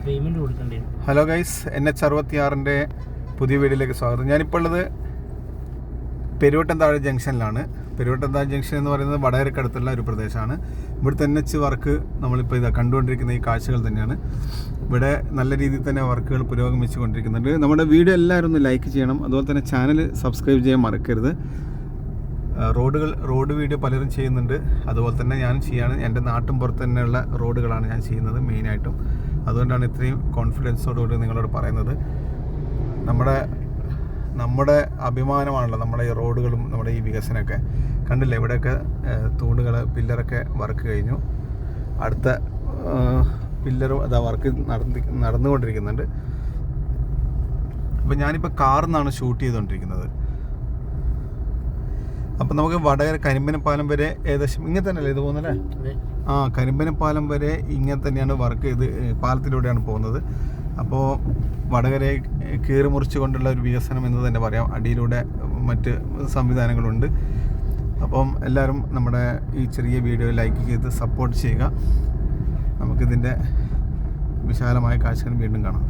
Hello guys, NH66 പുതിയ വീഡിയോയിലേക്ക് സ്വാഗതം. ഞാനിപ്പോൾ ഉള്ളത് പെരുവട്ടംതാഴ് ജംഗ്ഷനിലാണ്. പെരുവട്ടംതാഴ് ജംഗ്ഷൻ എന്ന് പറയുന്നത് വടകരക്കടുത്തുള്ള ഒരു പ്രദേശമാണ്. ഇവിടുത്തെ NH വർക്ക് നമ്മളിപ്പോൾ കണ്ടുകൊണ്ടിരിക്കുന്ന ഈ കാഴ്ചകൾ തന്നെയാണ്. ഇവിടെ നല്ല രീതിയിൽ തന്നെ വർക്കുകൾ പുരോഗമിച്ചു കൊണ്ടിരിക്കുന്നുണ്ട്. നമ്മുടെ വീഡിയോ എല്ലാവരും ഒന്ന് ലൈക്ക് ചെയ്യണം. അതുപോലെ തന്നെ ചാനൽ സബ്സ്ക്രൈബ് ചെയ്യാൻ മറക്കരുത്. റോഡ് വീഡിയോ പലരും ചെയ്യുന്നുണ്ട്, അതുപോലെ തന്നെ ഞാൻ ചെയ്യാണ്. എൻ്റെ നാട്ടും പുറത്ത് തന്നെയുള്ള റോഡുകളാണ് ഞാൻ ചെയ്യുന്നത് മെയിനായിട്ടും. അതുകൊണ്ടാണ് ഇത്രയും കോൺഫിഡൻസോടുകൂടി നിങ്ങളോട് പറയുന്നത്. നമ്മുടെ അഭിമാനമാണല്ലോ നമ്മുടെ ഈ റോഡുകളും നമ്മുടെ ഈ വികസനമൊക്കെ. കണ്ടില്ലേ, ഇവിടെയൊക്കെ തൂണുകൾ പില്ലറൊക്കെ വർക്ക് കഴിഞ്ഞു. അടുത്ത പില്ലറും അതാ വർക്ക് നടന്നുകൊണ്ടിരിക്കുന്നുണ്ട്. അപ്പോൾ ഞാനിപ്പോൾ കാറിൽ നിന്നാണ് ഷൂട്ട് ചെയ്തുകൊണ്ടിരിക്കുന്നത്. അപ്പം നമുക്ക് വടകര കരിമ്പനപ്പാലം വരെ ഏകദേശം ഇങ്ങനെ തന്നെയല്ലേ ഇത് പോകുന്നല്ലേ? കരിമ്പനപ്പാലം വരെ ഇങ്ങനെ തന്നെയാണ് വർക്ക് ചെയ്ത് പാലത്തിലൂടെയാണ് പോകുന്നത്. അപ്പോൾ വടകരയെ കീറി മുറിച്ചു കൊണ്ടുള്ള ഒരു വികസനം എന്ന് തന്നെ പറയാം. അടിയിലൂടെ മറ്റ് സംവിധാനങ്ങളുണ്ട്. അപ്പം എല്ലാവരും നമ്മുടെ ഈ ചെറിയ വീഡിയോ ലൈക്ക് ചെയ്ത് സപ്പോർട്ട് ചെയ്യുക. നമുക്കിതിൻ്റെ വിശാലമായ കാഴ്ചകൾ വീണ്ടും കാണാം.